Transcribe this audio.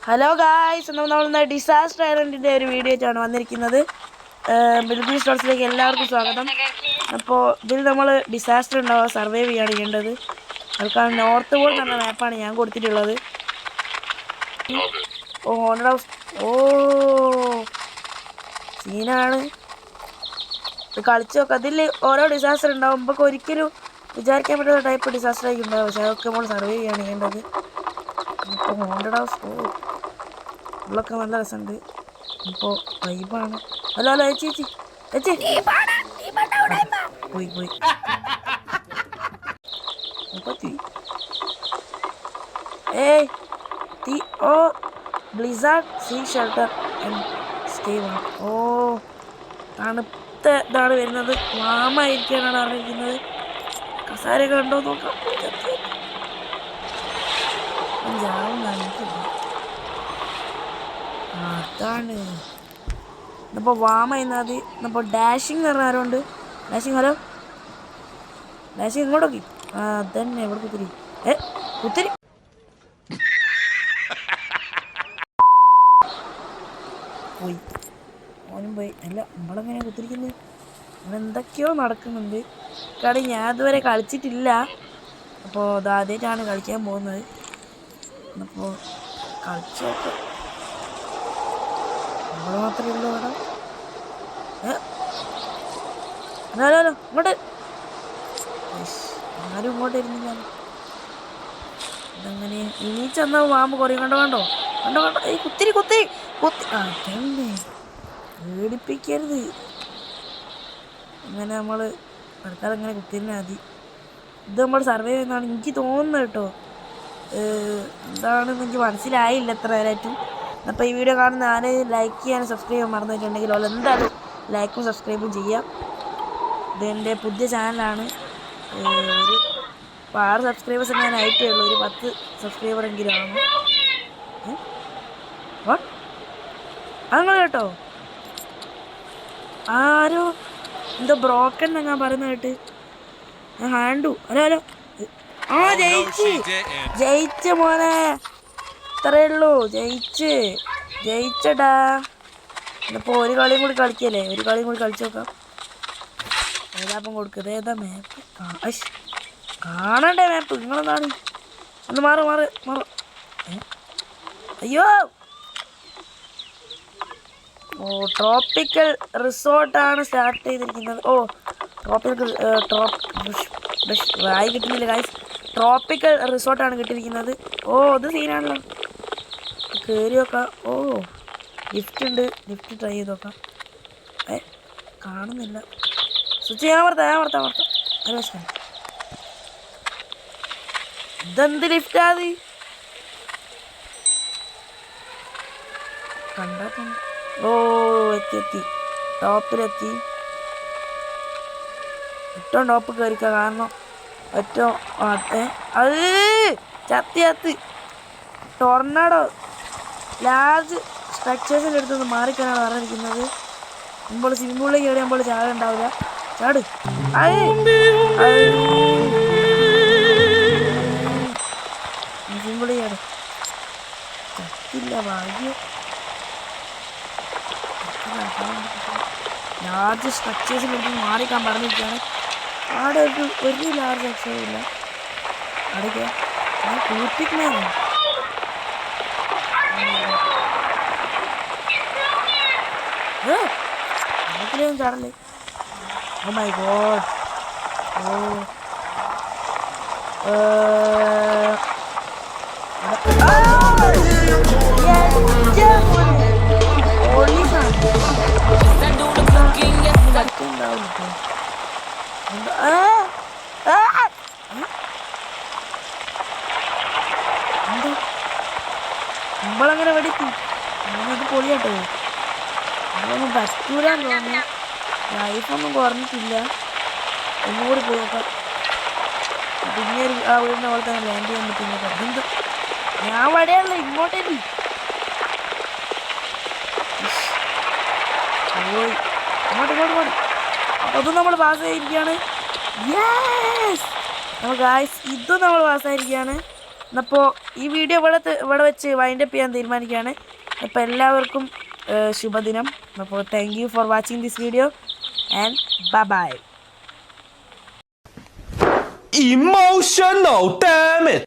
Hello guys, നമ്മൾ disaster ഐലൻഡിൻ്റെ ഒരു video ആയിട്ടാണ് വന്നിരിക്കുന്നത്. ബിൽബി സ്റ്റോർസിലേക്ക് എല്ലാവർക്കും സ്വാഗതം. അപ്പോൾ ഇതിൽ നമ്മൾ ഡിസാസ്റ്റർ ഉണ്ടാവുക സർവൈവ് ചെയ്യാണ് ചെയ്യേണ്ടത്. അതുക്കാണ് നോർത്ത് പോൾ എന്ന മാപ്പാണ് ഞാൻ കൊടുത്തിട്ടുള്ളത്. ഓ ഹോണ്ടഡ് ഹൗസ്, ഓ സീനാണ്. ഇത് കളിച്ച് നോക്കാം. അതിൽ ഓരോ ഡിസാസ്റ്റർ ഉണ്ടാവും. നമുക്ക് ഒരിക്കലും വിചാരിക്കാൻ പറ്റുന്ന ടൈപ്പ് ഡിസാസ്റ്റർ ആയിരിക്കും ഉണ്ടാവും. പക്ഷേ അതൊക്കെ നമ്മൾ സർവൈവ് ചെയ്യാണ് ചെയ്യേണ്ടത്. ഇപ്പോൾ ഹോണ്ടഡ് ഹൗസ്, ഓ ഉള്ളൊക്കെ നല്ല രസമുണ്ട്. ഇപ്പോൾ വൈബാണ്. ഹലോ ഹലോ ചേച്ചി ചേച്ചി ചേച്ചി പോയി പോയി ഏയ് തീ oh blizzard see shelter and stay warm. ഓ തണുത്ത ഇതാണ് വരുന്നത്. വാമായിരിക്കാനാണ് അറിയിക്കുന്നത്. കസാരയൊക്കെ ഉണ്ടോ നോക്കാം. അതാണ് ഇന്നിപ്പോൾ വാമ ചെയ്യുന്നത്. ഇന്നിപ്പോൾ ഡാഷിങ് എന്ന് പറഞ്ഞ ആരുണ്ട്. ഡാഷിങ്, ഹലോ ഡാഷിങ് ഇങ്ങോട്ടോക്കി. ആ അതന്നെ ഇവിടെ കുത്തിരി കുത്തിരി പോയി, ഓനും പോയി. അല്ല നമ്മളെങ്ങനെ കുത്തിരിക്കുന്നത്? ഇവിടെ എന്തൊക്കെയോ നടക്കുന്നുണ്ട്. കളി ഞാൻ ഇതുവരെ കളിച്ചിട്ടില്ല. അപ്പോൾ അത് ആദ്യമായിട്ടാണ് കളിക്കാൻ പോകുന്നത്. അപ്പോൾ കളിച്ചു നോക്കാം. നമ്മൾ മാത്രമേ ഉള്ളൂ അവിടെ. ഹലോ ഹലോ ഇങ്ങോട്ട് ആരും ഇങ്ങോട്ട് ഇരുന്നില്ല. ഇതെങ്ങനെ ഇനി ചെന്ന പാമ്പ് കുറയും. കണ്ടോ കണ്ടോ കണ്ടോ കണ്ടോ. ഈ കുത്തിരി കുത്തി കുത്തി അതന്നെ പേടിപ്പിക്കരുത്. അങ്ങനെ നമ്മൾ തൽക്കാലം ഇങ്ങനെ കുത്തിരുന്നാൽ മതി. ഇത് നമ്മൾ സർവൈവ് ചെയ്യുന്നതാണ് എനിക്ക് തോന്നുന്നത് കേട്ടോ. എന്താണെന്ന് എനിക്ക് മനസ്സിലായില്ല എത്ര നേരമായിട്ടും. അപ്പോൾ ഈ വീഡിയോ കാണുന്ന ആരെയും ലൈക്ക് ചെയ്യാനും സബ്സ്ക്രൈബ് ചെയ്യാൻ മറന്നിട്ടുണ്ടെങ്കിൽ അവൾ എന്തായാലും ലൈക്കും സബ്സ്ക്രൈബും ചെയ്യാം. ഇതെൻ്റെ പുതിയ ചാനലാണ്. ഒരു 6 സബ്സ്ക്രൈബേഴ്സ് ഞാൻ ആയിട്ടേ ഉള്ളൂ. ഒരു 10 സബ്സ്ക്രൈബറെങ്കിലും ആണ്. അങ്ങനെ കേട്ടോ. ആരോ എന്തോ ബ്രോക്കൺ എന്നാ ഞാൻ പറയുന്നത് കേട്ട്. ഞാൻ ഹാൻഡു. Hello hello. ആ ജയിച്ച് മോനെ. ഇത്രയേ ഉള്ളൂ. ജയിച്ചടാ. ഇന്നിപ്പോൾ ഒരു കളിയും കൂടി കളിക്കല്ലേ. ഒരു കളിയും കൂടി കളിച്ചു നോക്കാം. ഏതാപ്പം കൊടുക്കുന്നത്? ഏതാ മാപ്പ്? കാണണ്ടേ മാപ്പ്? നിങ്ങളെന്താണ്? ഒന്ന് മാറ് മാറ് മാറ്. അയ്യോ, ഓ ട്രോപ്പിക്കൽ റിസോർട്ടാണ് സ്റ്റാർട്ട് ചെയ്തിരിക്കുന്നത്. ഓ ട്രോപ്പിക്കൽ ആയി കിട്ടുന്നില്ല ഗൈസ്. ട്രോപ്പിക്കൽ റിസോർട്ടാണ് കിട്ടിയിരിക്കുന്നത്. ഓ ഇത് സീനാണല്ലോ. കയറി നോക്കാം. ഓ ലിഫ്റ്റ് ഉണ്ട്. ലിഫ്റ്റ് ട്രൈ ചെയ്ത് നോക്കാം. കാണുന്നില്ല. സ്വിച്ച് ഞാൻ വർത്താം. ഇതെന്ത് ലിഫ്റ്റാത്? കണ്ടാ ഓ എത്തി ടോപ്പിലെത്തി. ഏറ്റവും ടോപ്പ് കയറിക്ക. കാരണം ഏറ്റവും അത് ചത്തി ടൊർണാഡോ ലാർജ് സ്ട്രക്ചേഴ്സിൻ്റെ അടുത്തുനിന്ന് മാറിക്കാനാണ് പറഞ്ഞിരിക്കുന്നത്. നമ്മൾ സ്വിമ്മിംഗ് പൂളിലേക്ക് കയറി നമ്മൾ ചാട ഉണ്ടാവില്ല. ചാട് സ്വിമ്മിംഗ് പൂളിൽ ചാട്. ചത്തില്ല ഭാഗ്യം. ലാർജ് സ്ട്രക്ചേഴ്സിൻ്റെ അടുത്ത് മാറിക്കാൻ പറഞ്ഞിരിക്കുകയാണ്. അവിടെ ഒരു ലാർജ് അക്ഷരമില്ല. അവിടേക്ക് കുളിപ്പിക്കുന്നതാണ്. അതിലേയും ചാടല്ലേ. Oh my God. നമ്മളങ്ങനെ വെടിക്കും. അത് പൊളിയാട്ടോ. അതൊന്നും പറ്റൂലെന്ന് തോന്നുന്നു. ലൈഫൊന്നും കുറഞ്ഞിട്ടില്ല. ഒന്നുകൂടി പോയി നോക്കാം. പിന്നെ ആ വീടിൻ്റെ പോലെ തന്നെ ലാൻഡ് ചെയ്യാൻ പറ്റുന്ന എന്ത് ഞാൻ വടെയല്ല ഇങ്ങോട്ടേക്ക് പോയി. ഇങ്ങോട്ട് അപ്പോൾ അതും നമ്മൾ പാസ്സായിരിക്കുകയാണ്. യെസ് നമ്മൾ ഗായ്സ് ഇതും നമ്മൾ പാസ്സായിരിക്കുകയാണ്. എന്നപ്പോൾ ഈ വീഡിയോ ഇവിടെ വെച്ച് വൈൻഡപ്പ് ചെയ്യാൻ തീരുമാനിക്കുകയാണ്. അപ്പോൾ എല്ലാവർക്കും ശുഭദിനം. അപ്പോൾ thank you for watching this video and bye. Emotional, damn it!